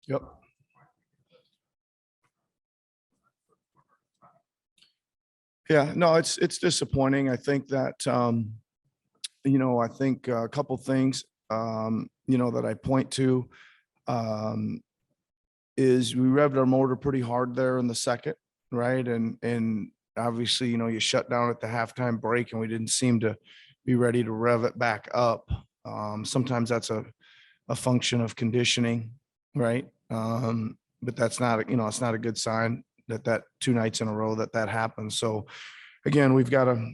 Yep. Yeah, no, it's disappointing. I think that, I think a couple things, that I point to, um, is we revved our motor pretty hard there in the second, right? And obviously, you shut down at the halftime break and we didn't seem to be ready to rev it back up. Sometimes that's a function of conditioning, right? But that's not, it's not a good sign that 2 nights in a row that happens. So again, we've got to,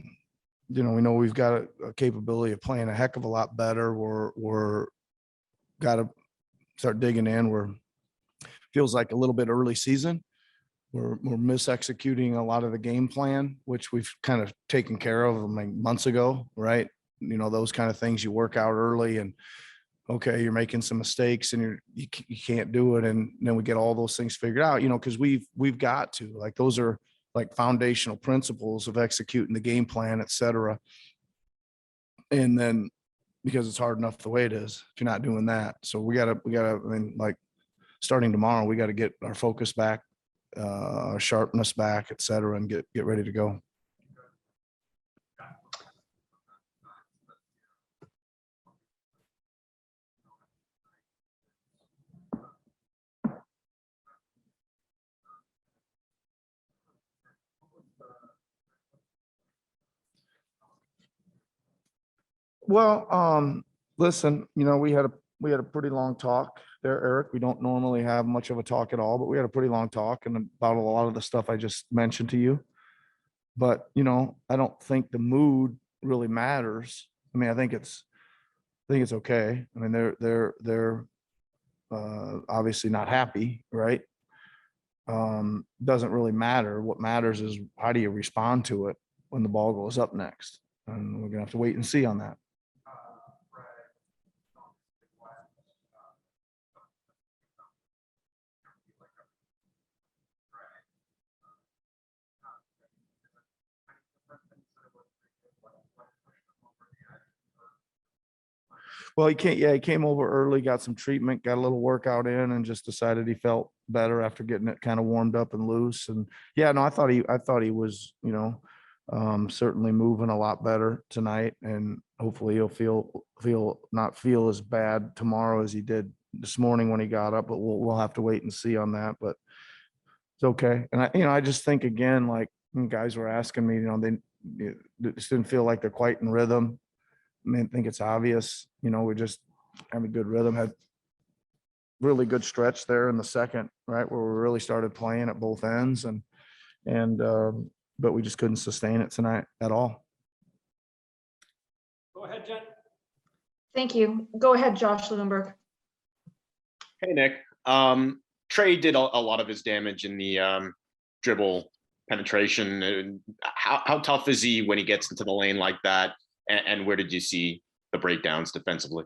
we know we've got a capability of playing a heck of a lot better. We're got to start digging in. Feels like a little bit early season. We're mis-executing a lot of the game plan, which we've kind of taken care of like months ago, right? Those kind of things you work out early and okay, you're making some mistakes and you can't do it. And then we get all those things figured out, because we've got to, like, those are like foundational principles of executing the game plan, et cetera. And then because it's hard enough the way it is, if you're not doing that. So we gotta, I mean, like starting tomorrow, we got to get our focus back, our sharpness back, et cetera, and get ready to go. Well, listen, we had a pretty long talk there, Eric. We don't normally have much of a talk at all, but we had a pretty long talk and about a lot of the stuff I just mentioned to you. But, I don't think the mood really matters. I mean, I think it's okay. I mean, they're obviously not happy, right? Doesn't really matter. What matters is how do you respond to it when the ball goes up next? And we're gonna have to wait and see on that. Well, he came over early, got some treatment, got a little workout in and just decided he felt better after getting it kind of warmed up and loose. And yeah, no, I thought he was, certainly moving a lot better tonight and hopefully he'll not feel as bad tomorrow as he did this morning when he got up, but we'll have to wait and see on that, but it's okay. And I just think again, like when guys were asking me, they just didn't feel like they're quite in rhythm. I mean, I think it's obvious, we just have a good rhythm, had really good stretch there in the second, right, where we really started playing at both ends but we just couldn't sustain it tonight at all. Go ahead, Jen. Thank you. Go ahead, Josh Ludenberg. Hey, Nick. Trey did a lot of his damage in the dribble penetration. How tough is he when he gets into the lane like that? And where did you see the breakdowns defensively?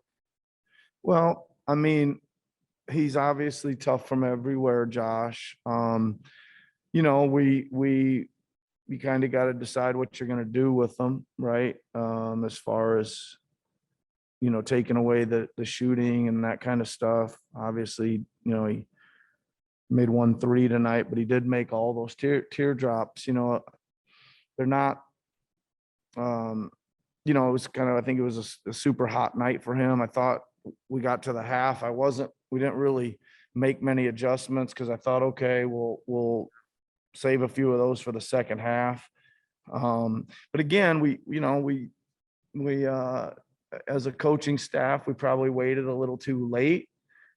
Well, I mean, he's obviously tough from everywhere, Josh. We kind of got to decide what you're going to do with them, right? As far as, taking away the shooting and that kind of stuff. Obviously, he made 1 3 tonight, but he did make all those teardrops. They're not, it was kind of, I think it was a super hot night for him. I thought we got to the half. We didn't really make many adjustments because I thought, okay, we'll save a few of those for the second half. But again, we as a coaching staff, we probably waited a little too late.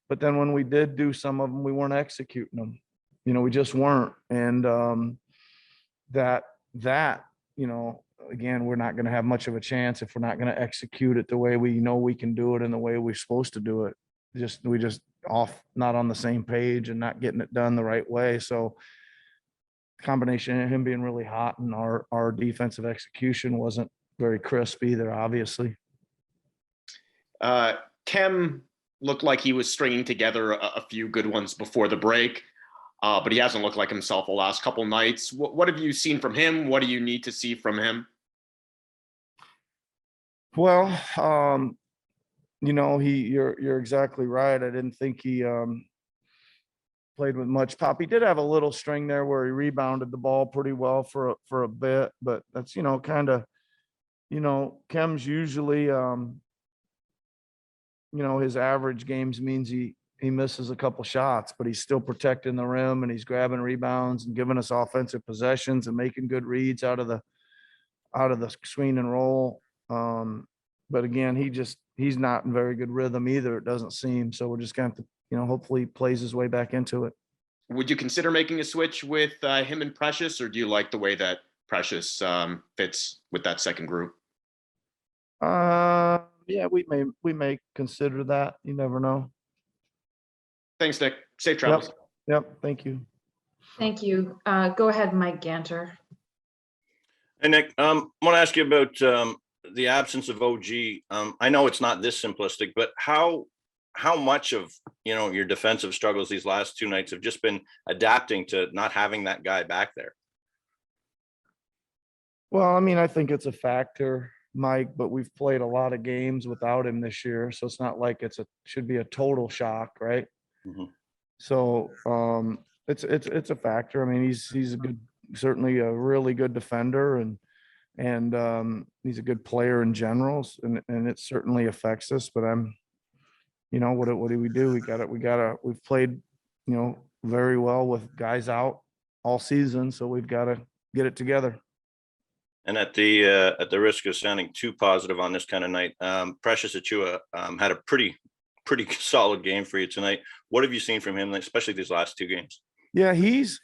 But then when we did do some of them, we weren't executing them. We just weren't. And again, we're not going to have much of a chance if we're not going to execute it the way we know we can do it and the way we're supposed to do it. We just off, not on the same page and not getting it done the right way. So combination of him being really hot and our defensive execution wasn't very crisp either, obviously. Khem looked like he was stringing together a few good ones before the break, but he hasn't looked like himself the last couple nights. What have you seen from him? What do you need to see from him? Well, you're exactly right. I didn't think he played with much pop. He did have a little string there where he rebounded the ball pretty well for a bit, but that's, kind of, Khem's usually, his average games means he misses a couple shots, but he's still protecting the rim and he's grabbing rebounds and giving us offensive possessions and making good reads out of the screen and roll. But again, he's not in very good rhythm either. It doesn't seem. So we're just going to, hopefully he plays his way back into it. Would you consider making a switch with him and Precious, or do you like the way that Precious fits with that second group? Yeah, we may consider that. You never know. Thanks, Nick. Safe travels. Yep. Thank you. Thank you. Go ahead, Mike Ganter. Hey, Nick, I want to ask you about the absence of OG. I know it's not this simplistic, but how much of, your defensive struggles these last two nights have just been adapting to not having that guy back there? Well, I mean, I think it's a factor, Mike, but we've played a lot of games without him this year. So it's not like should be a total shock, right? Mm-hmm. So it's a factor. I mean, he's certainly a really good defender and he's a good player in general, and it certainly affects us. But what do we do? We've played, very well with guys out all season, so we've got to get it together. And at the risk of sounding too positive on this kind of night, Precious Achiuwa had a pretty solid game for you tonight. What have you seen from him, especially these last two games? Yeah, he's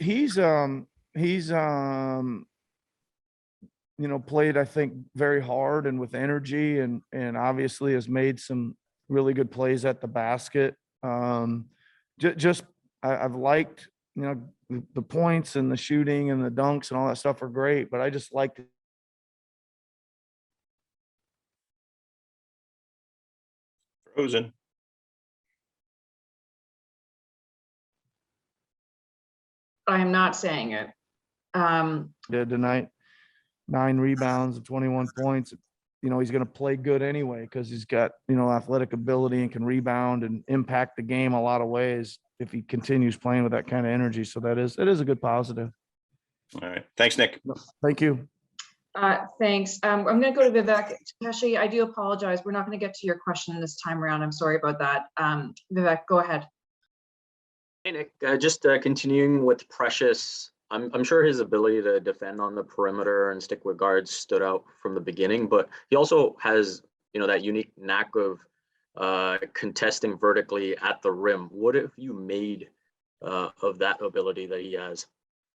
played, I think, very hard and with energy, and obviously has made some really good plays at the basket. I've liked, the points and the shooting and the dunks and all that stuff are great, but I just liked Frozen. I am not saying it. did tonight. 9 rebounds and 21 points. He's going to play good anyway because he's got, athletic ability and can rebound and impact the game a lot of ways if he continues playing with that kind of energy. So it is a good positive. All right. Thanks, Nick. Thank you. Thanks. I'm going to go to Vivek. Takeshi, I do apologize. We're not going to get to your question this time around. I'm sorry about that. Vivek, go ahead. Hey, Nick, just continuing with Precious. I'm sure his ability to defend on the perimeter and stick with guards stood out from the beginning, but he also has, that unique knack of contesting vertically at the rim. What have you made of that ability that he has?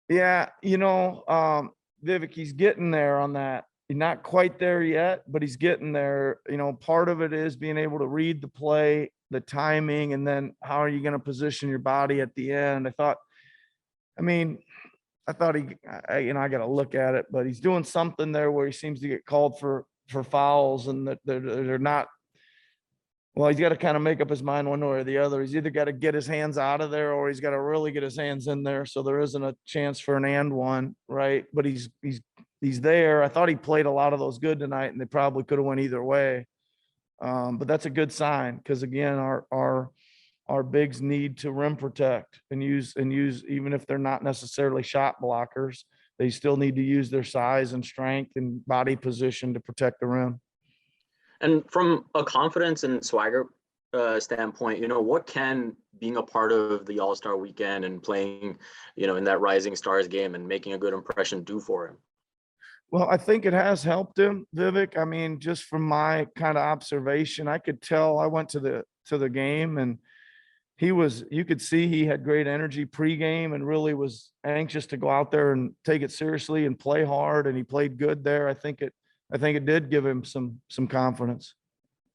Yeah, Vivek, he's getting there on that. He's not quite there yet, but he's getting there. Part of it is being able to read the play, the timing, and then how are you going to position your body at the end? I thought I got to look at it, but he's doing something there where he seems to get called for fouls, and that they're not. Well, he's got to kind of make up his mind one way or the other. He's either got to get his hands out of there or he's got to really get his hands in there. So there isn't a chance for an and one, right? But he's there. I thought he played a lot of those good tonight, and they probably could have went either way. But that's a good sign because again, our bigs need to rim protect and use, even if they're not necessarily shot blockers, they still need to use their size and strength and body position to protect the rim. And from a confidence and swagger standpoint, what can being a part of the All-Star weekend and playing, in that Rising Stars game and making a good impression do for him? Well, I think it has helped him, Vivek. I mean, just from my kind of observation, I could tell. I went to the game, and you could see he had great energy pregame and really was anxious to go out there and take it seriously and play hard. And he played good there. I think it did give him some confidence.